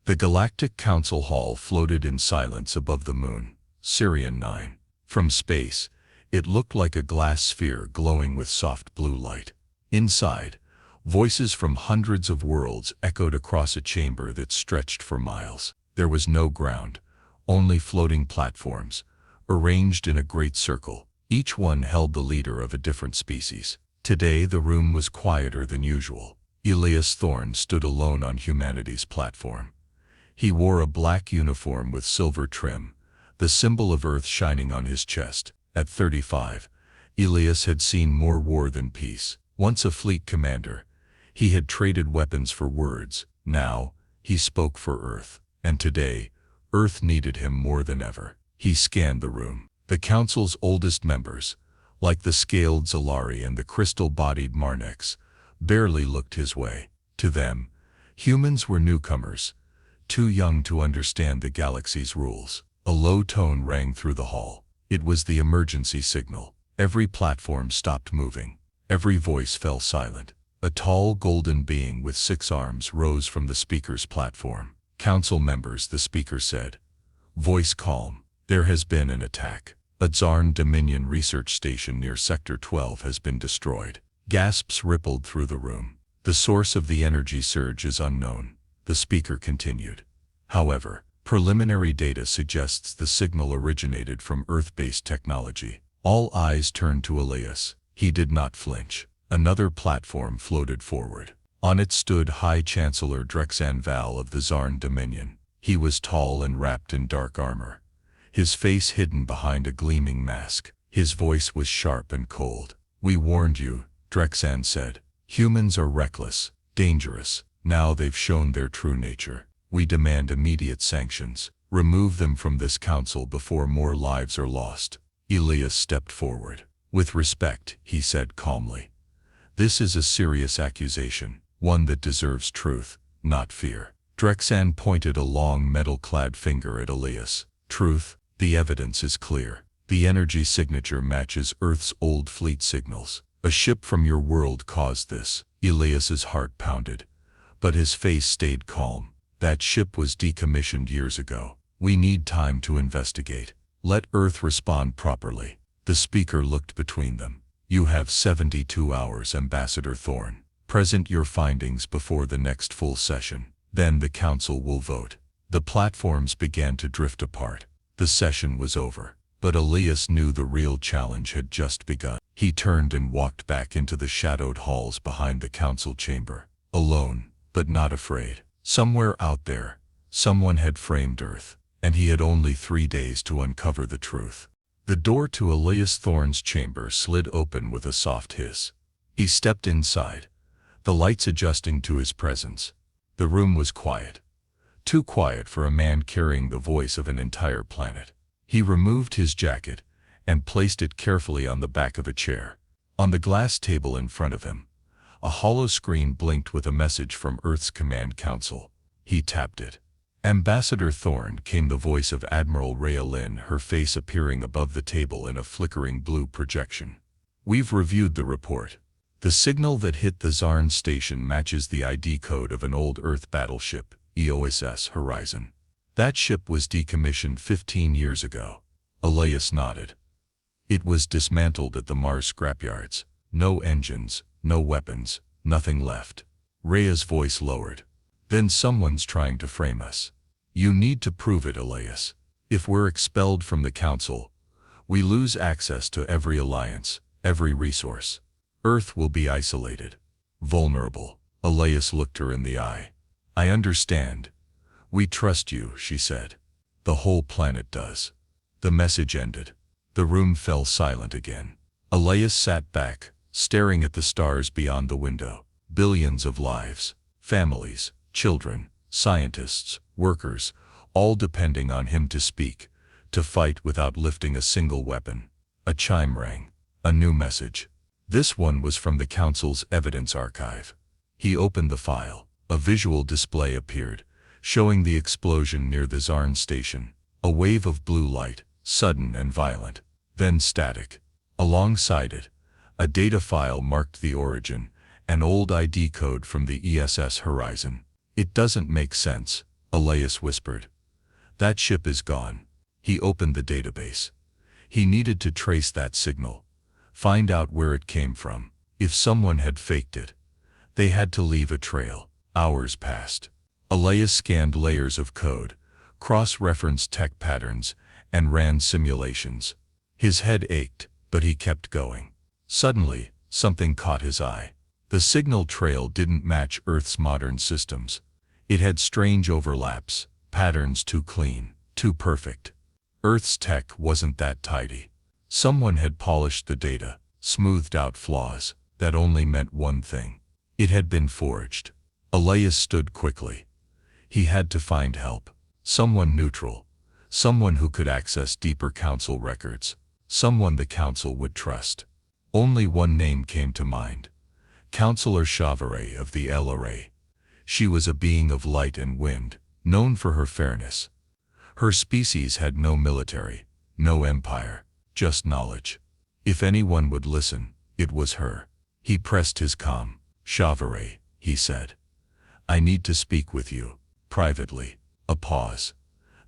The Galactic Council Hall floated in silence above the moon, Sirian 9. From space, it looked like a glass sphere glowing with soft blue light. Inside, voices from hundreds of worlds echoed across a chamber that stretched for miles. There was no ground, only floating platforms, arranged in a great circle. Each one held the leader of a different species. Today the room was quieter than usual. Elias Thorne stood alone on humanity's platform. He wore a black uniform with silver trim, the symbol of Earth shining on his chest. At 35, Elias had seen more war than peace. Once a fleet commander, he had traded weapons for words. Now, he spoke for Earth. And today, Earth needed him more than ever. He scanned the room. The Council's oldest members, like the scaled Zalari and the crystal-bodied Marnex, barely looked his way. To them, humans were newcomers, too young to understand the galaxy's rules. A low tone rang through the hall. It was the emergency signal. Every platform stopped moving. Every voice fell silent. A tall golden being with 6 arms rose from the speaker's platform. Council members, the speaker said. Voice calm. There has been an attack. A Zarn Dominion research station near Sector 12 has been destroyed. Gasps rippled through the room. The source of the energy surge is unknown, the speaker continued. However, preliminary data suggests the signal originated from Earth-based technology. All eyes turned to Elias. He did not flinch. Another platform floated forward. On it stood High Chancellor Drexan Val of the Zarn Dominion. He was tall and wrapped in dark armor, his face hidden behind a gleaming mask. His voice was sharp and cold. We warned you, Drexan said. Humans are reckless, dangerous. Now they've shown their true nature. We demand immediate sanctions. Remove them from this council before more lives are lost. Elias stepped forward. With respect, he said calmly. This is a serious accusation, one that deserves truth, not fear. Drexan pointed a long metal-clad finger at Elias. Truth, the evidence is clear. The energy signature matches Earth's old fleet signals. A ship from your world caused this. Elias's heart pounded, but his face stayed calm. That ship was decommissioned years ago. We need time to investigate. Let Earth respond properly. The speaker looked between them. You have 72 hours, Ambassador Thorne. Present your findings before the next full session. Then the council will vote. The platforms began to drift apart. The session was over, but Elias knew the real challenge had just begun. He turned and walked back into the shadowed halls behind the council chamber. Alone, but not afraid. Somewhere out there, someone had framed Earth, and he had only 3 days to uncover the truth. The door to Elias Thorne's chamber slid open with a soft hiss. He stepped inside, the lights adjusting to his presence. The room was quiet. Too quiet for a man carrying the voice of an entire planet. He removed his jacket and placed it carefully on the back of a chair. On the glass table in front of him, a hollow screen blinked with a message from Earth's Command Council. He tapped it. Ambassador Thorne, came the voice of Admiral Rhea Lynn, her face appearing above the table in a flickering blue projection. We've reviewed the report. The signal that hit the Zarn station matches the ID code of an old Earth battleship, EOSS Horizon. That ship was decommissioned 15 years ago. Elias nodded. It was dismantled at the Mars scrapyards. No engines, no weapons, nothing left. Rhea's voice lowered. Then someone's trying to frame us. You need to prove it, Elias. If we're expelled from the council, we lose access to every alliance, every resource. Earth will be isolated, vulnerable. Elias looked her in the eye. I understand. We trust you, she said. The whole planet does. The message ended. The room fell silent again. Elias sat back, staring at the stars beyond the window. Billions of lives, families, children, scientists, workers, all depending on him to speak, to fight without lifting a single weapon. A chime rang. A new message. This one was from the Council's evidence archive. He opened the file. A visual display appeared, showing the explosion near the Zarn station. A wave of blue light, sudden and violent, then static. Alongside it, a data file marked the origin, an old ID code from the ESS Horizon. It doesn't make sense, Elias whispered. That ship is gone. He opened the database. He needed to trace that signal, find out where it came from. If someone had faked it, they had to leave a trail. Hours passed. Elias scanned layers of code, cross-referenced tech patterns, and ran simulations. His head ached, but he kept going. Suddenly, something caught his eye. The signal trail didn't match Earth's modern systems. It had strange overlaps, patterns too clean, too perfect. Earth's tech wasn't that tidy. Someone had polished the data, smoothed out flaws. That only meant one thing. It had been forged. Elias stood quickly. He had to find help. Someone neutral. Someone who could access deeper council records. Someone the council would trust. Only one name came to mind. Councillor Chevalier of the LRA. She was a being of light and wind, known for her fairness. Her species had no military, no empire, just knowledge. If anyone would listen, it was her. He pressed his calm. Chevalier, he said. I need to speak with you, privately. A pause.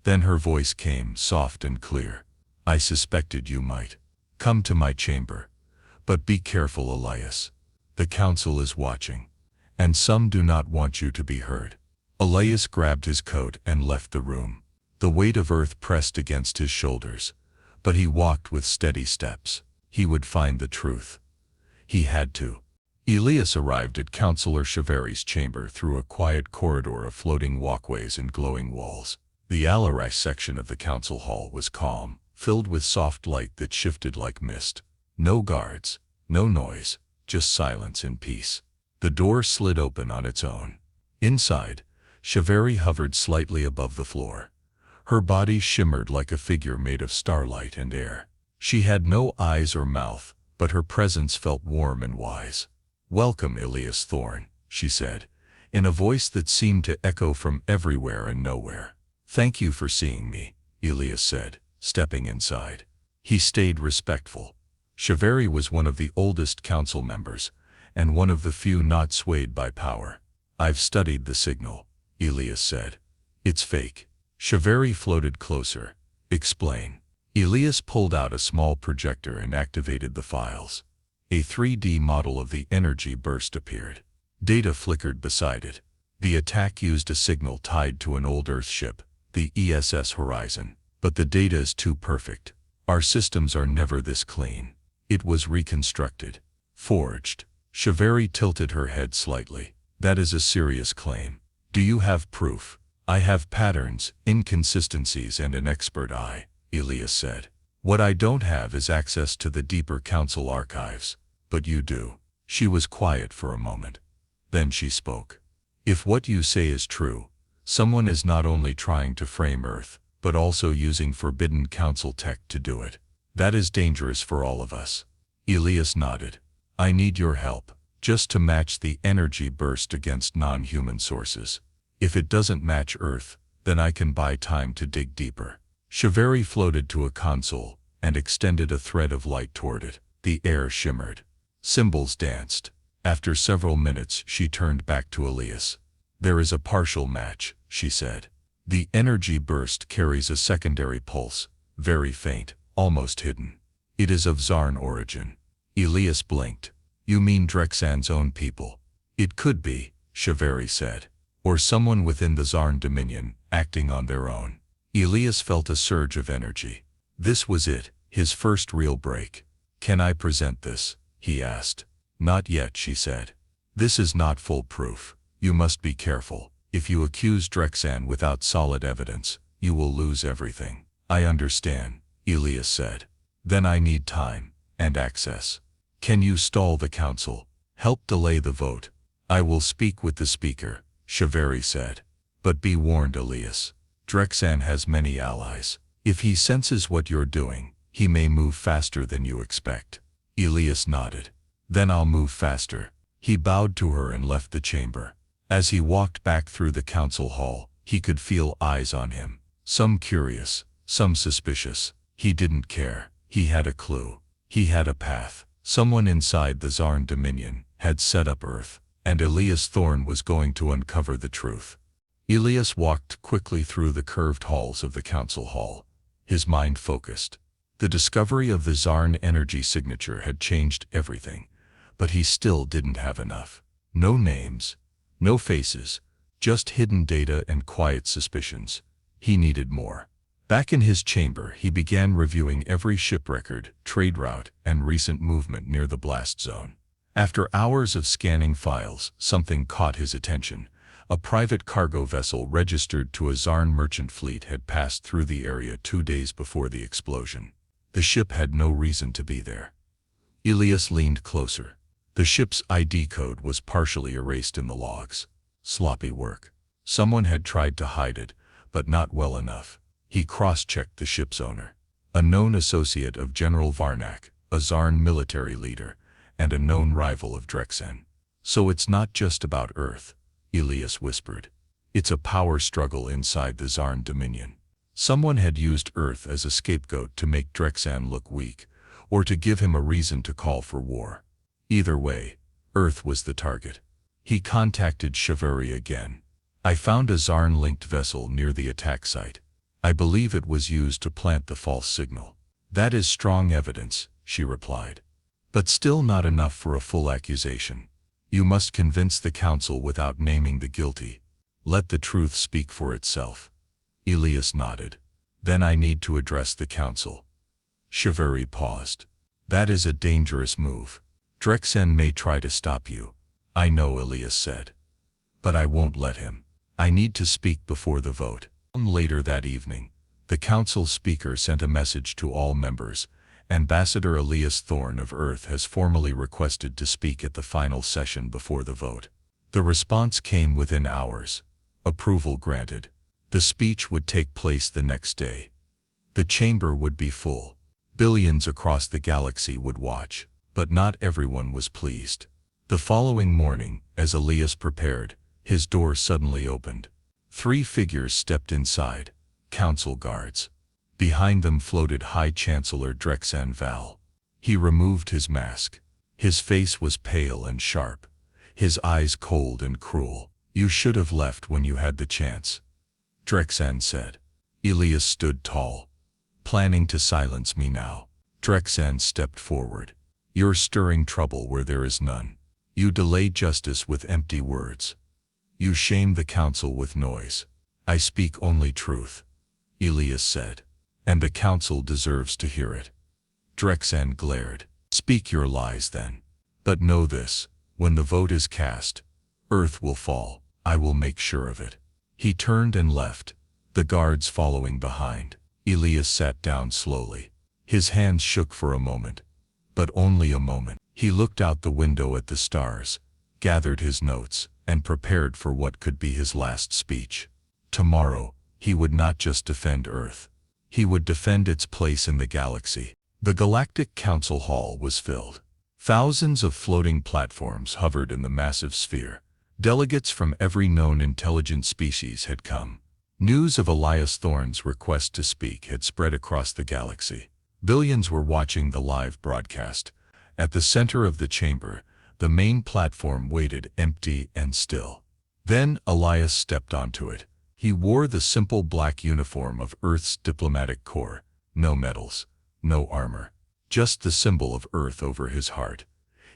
Then her voice came soft and clear. I suspected you might. Come to my chamber. But be careful, Elias. The council is watching. And some do not want you to be heard. Elias grabbed his coat and left the room. The weight of earth pressed against his shoulders. But he walked with steady steps. He would find the truth. He had to. Elias arrived at Councillor Chevalier's chamber through a quiet corridor of floating walkways and glowing walls. The Alarai section of the council hall was calm, filled with soft light that shifted like mist. No guards, no noise, just silence and peace. The door slid open on its own. Inside, Chevalier hovered slightly above the floor. Her body shimmered like a figure made of starlight and air. She had no eyes or mouth, but her presence felt warm and wise. Welcome, Elias Thorne, she said, in a voice that seemed to echo from everywhere and nowhere. Thank you for seeing me, Elias said, stepping inside. He stayed respectful. Chevalier was one of the oldest council members, and one of the few not swayed by power. I've studied the signal, Elias said. It's fake. Chevalier floated closer. Explain. Elias pulled out a small projector and activated the files. A 3D model of the energy burst appeared. Data flickered beside it. The attack used a signal tied to an old Earth ship, the ESS Horizon. But the data is too perfect. Our systems are never this clean. It was reconstructed. Forged. Chevalier tilted her head slightly. That is a serious claim. Do you have proof? I have patterns, inconsistencies, and an expert eye, Elias said. What I don't have is access to the deeper council archives. But you do. She was quiet for a moment. Then she spoke. If what you say is true, someone is not only trying to frame Earth, but also using forbidden council tech to do it. That is dangerous for all of us. Elias nodded. I need your help, just to match the energy burst against non-human sources. If it doesn't match Earth, then I can buy time to dig deeper. Chevalier floated to a console and extended a thread of light toward it. The air shimmered. Symbols danced. After several minutes, she turned back to Elias. There is a partial match, she said. The energy burst carries a secondary pulse, very faint, almost hidden. It is of Zarn origin. Elias blinked. You mean Drexan's own people? It could be, Chevalier said. Or someone within the Zarn Dominion, acting on their own. Elias felt a surge of energy. This was it, his first real break. Can I present this? He asked. Not yet, she said. This is not full proof. You must be careful. If you accuse Drexan without solid evidence, you will lose everything. I understand, Elias said. Then I need time, and access. Can you stall the council? Help delay the vote. I will speak with the speaker, Chevalier said. But be warned, Elias. Drexan has many allies. If he senses what you're doing, he may move faster than you expect. Elias nodded. Then I'll move faster. He bowed to her and left the chamber. As he walked back through the council hall, he could feel eyes on him. Some curious, some suspicious. He didn't care. He had a clue. He had a path. Someone inside the Zarn Dominion had set up Earth, and Elias Thorne was going to uncover the truth. Elias walked quickly through the curved halls of the council hall, his mind focused. The discovery of the Zarn energy signature had changed everything, but he still didn't have enough. No names, no faces, just hidden data and quiet suspicions. He needed more. Back in his chamber, he began reviewing every ship record, trade route, and recent movement near the blast zone. After hours of scanning files, something caught his attention. A private cargo vessel registered to a Zarn merchant fleet had passed through the area 2 days before the explosion. The ship had no reason to be there. Elias leaned closer. The ship's ID code was partially erased in the logs. Sloppy work. Someone had tried to hide it, but not well enough. He cross-checked the ship's owner. A known associate of General Varnak, a Zarn military leader, and a known rival of Drexen. So it's not just about Earth, Elias whispered. It's a power struggle inside the Zarn Dominion. Someone had used Earth as a scapegoat to make Drexen look weak, or to give him a reason to call for war. Either way, Earth was the target. He contacted Chivalry again. I found a Zarn-linked vessel near the attack site. I believe it was used to plant the false signal. That is strong evidence, she replied. But still not enough for a full accusation. You must convince the council without naming the guilty. Let the truth speak for itself. Elias nodded. Then I need to address the council. Chivalry paused. That is a dangerous move. Drexen may try to stop you. I know, Elias said. But I won't let him. I need to speak before the vote. Later that evening, the council speaker sent a message to all members. Ambassador Elias Thorne of Earth has formally requested to speak at the final session before the vote. The response came within hours. Approval granted. The speech would take place the next day. The chamber would be full. Billions across the galaxy would watch, but not everyone was pleased. The following morning, as Elias prepared, his door suddenly opened. 3 figures stepped inside, council guards. Behind them floated High Chancellor Drexen Val. He removed his mask. His face was pale and sharp, his eyes cold and cruel. You should have left when you had the chance, Drexen said. Elias stood tall. Planning to silence me now. Drexen stepped forward. You're stirring trouble where there is none. You delay justice with empty words. You shame the council with noise. I speak only truth, Elias said. And the council deserves to hear it. Drexen glared. Speak your lies then. But know this, when the vote is cast, Earth will fall. I will make sure of it. He turned and left, the guards following behind. Elias sat down slowly. His hands shook for a moment, but only a moment. He looked out the window at the stars, gathered his notes, and prepared for what could be his last speech. Tomorrow, he would not just defend Earth. He would defend its place in the galaxy. The Galactic Council Hall was filled. Thousands of floating platforms hovered in the massive sphere. Delegates from every known intelligent species had come. News of Elias Thorne's request to speak had spread across the galaxy. Billions were watching the live broadcast. At the center of the chamber, the main platform waited empty and still. Then Elias stepped onto it. He wore the simple black uniform of Earth's diplomatic corps. No medals, no armor, just the symbol of Earth over his heart.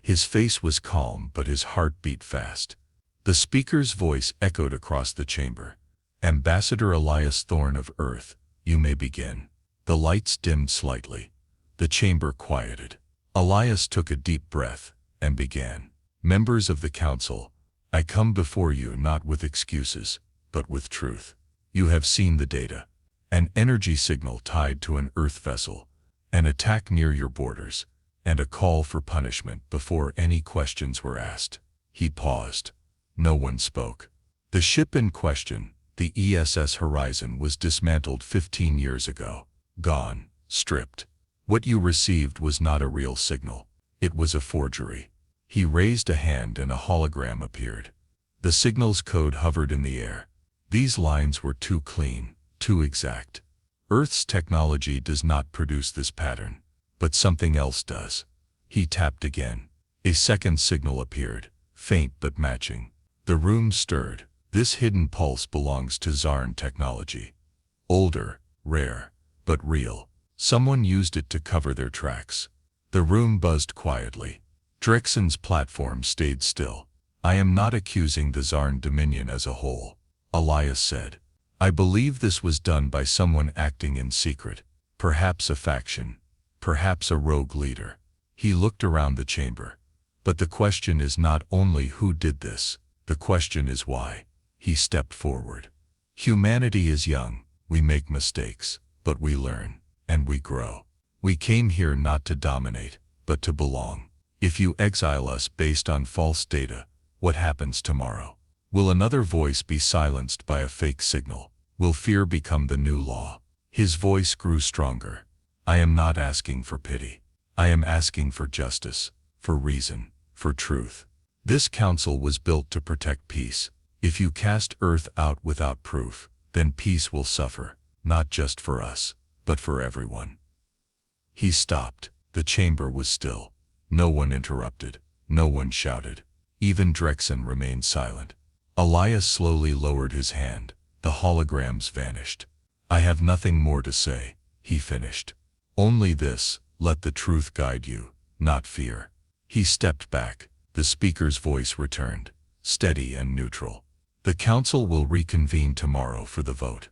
His face was calm, but his heart beat fast. The speaker's voice echoed across the chamber. Ambassador Elias Thorne of Earth, you may begin. The lights dimmed slightly. The chamber quieted. Elias took a deep breath and began. Members of the council, I come before you not with excuses, but with truth. You have seen the data. An energy signal tied to an Earth vessel, an attack near your borders, and a call for punishment before any questions were asked. He paused. No one spoke. The ship in question, the ESS Horizon, was dismantled 15 years ago. Gone, stripped. What you received was not a real signal. It was a forgery. He raised a hand and a hologram appeared. The signal's code hovered in the air. These lines were too clean, too exact. Earth's technology does not produce this pattern, but something else does. He tapped again. A second signal appeared, faint but matching. The room stirred. This hidden pulse belongs to Zarn technology. Older, rare, but real. Someone used it to cover their tracks. The room buzzed quietly. Drexen's platform stayed still. I am not accusing the Zarn Dominion as a whole, Elias said. I believe this was done by someone acting in secret. Perhaps a faction. Perhaps a rogue leader. He looked around the chamber. But the question is not only who did this, the question is why. He stepped forward. Humanity is young. We make mistakes, but we learn, and we grow. We came here not to dominate, but to belong. If you exile us based on false data, what happens tomorrow? Will another voice be silenced by a fake signal? Will fear become the new law? His voice grew stronger. I am not asking for pity. I am asking for justice, for reason, for truth. This council was built to protect peace. If you cast Earth out without proof, then peace will suffer, not just for us, but for everyone. He stopped. The chamber was still. No one interrupted. No one shouted. Even Drexen remained silent. Elias slowly lowered his hand. The holograms vanished. I have nothing more to say, he finished. Only this, let the truth guide you, not fear. He stepped back. The speaker's voice returned, steady and neutral. The council will reconvene tomorrow for the vote.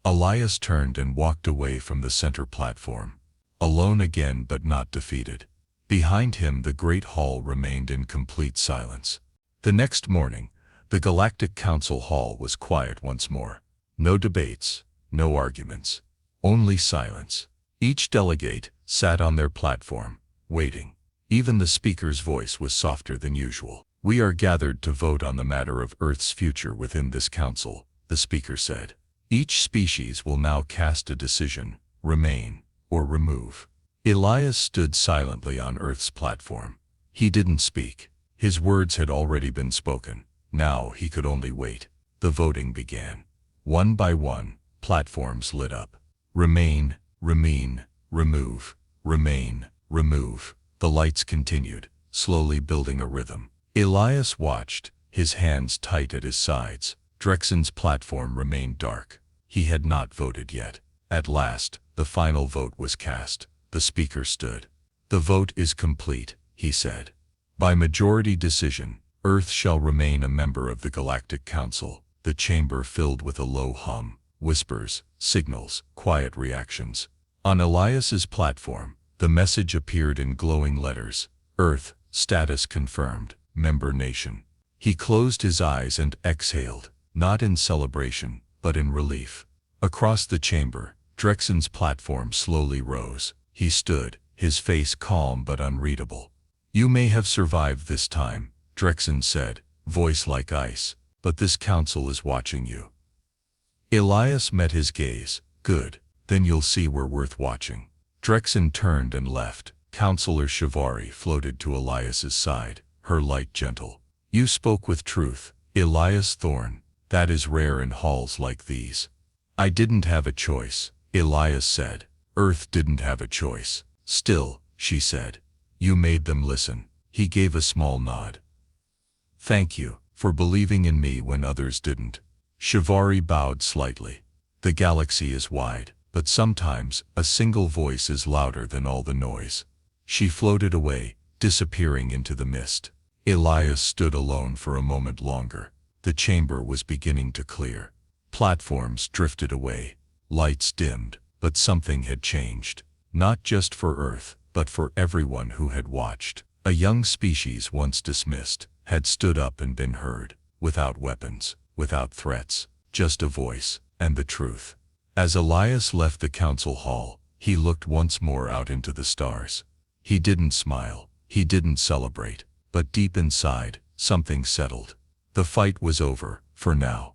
Elias turned and walked away from the center platform. Alone again but not defeated. Behind him the great hall remained in complete silence. The next morning, the Galactic Council Hall was quiet once more. No debates, no arguments, only silence. Each delegate sat on their platform, waiting. Even the speaker's voice was softer than usual. We are gathered to vote on the matter of Earth's future within this council, the speaker said. Each species will now cast a decision, remain, or remove. Elias stood silently on Earth's platform. He didn't speak. His words had already been spoken. Now he could only wait. The voting began. One by one, platforms lit up. Remain, remain, remove, remain, remove. The lights continued, slowly building a rhythm. Elias watched, his hands tight at his sides. Drexen's platform remained dark. He had not voted yet. At last, the final vote was cast. The speaker stood. The vote is complete, he said. By majority decision, Earth shall remain a member of the Galactic Council. The chamber filled with a low hum, whispers, signals, quiet reactions. On Elias's platform, the message appeared in glowing letters. Earth, status confirmed, member nation. He closed his eyes and exhaled, not in celebration, but in relief. Across the chamber, Drexen's platform slowly rose. He stood, his face calm but unreadable. You may have survived this time, Drexen said, voice like ice, but this council is watching you. Elias met his gaze. Good, then you'll see we're worth watching. Drexen turned and left. Counselor Shivari floated to Elias's side, her light gentle. You spoke with truth, Elias Thorne. That is rare in halls like these. I didn't have a choice, Elias said. Earth didn't have a choice. Still, she said. You made them listen. He gave a small nod. Thank you, for believing in me when others didn't. Shivari bowed slightly. The galaxy is wide, but sometimes a single voice is louder than all the noise. She floated away, disappearing into the mist. Elias stood alone for a moment longer. The chamber was beginning to clear. Platforms drifted away. Lights dimmed, but something had changed. Not just for Earth, but for everyone who had watched. A young species once dismissed, had stood up and been heard, without weapons, without threats, just a voice, and the truth. As Elias left the council hall, he looked once more out into the stars. He didn't smile, he didn't celebrate, but deep inside, something settled. The fight was over, for now.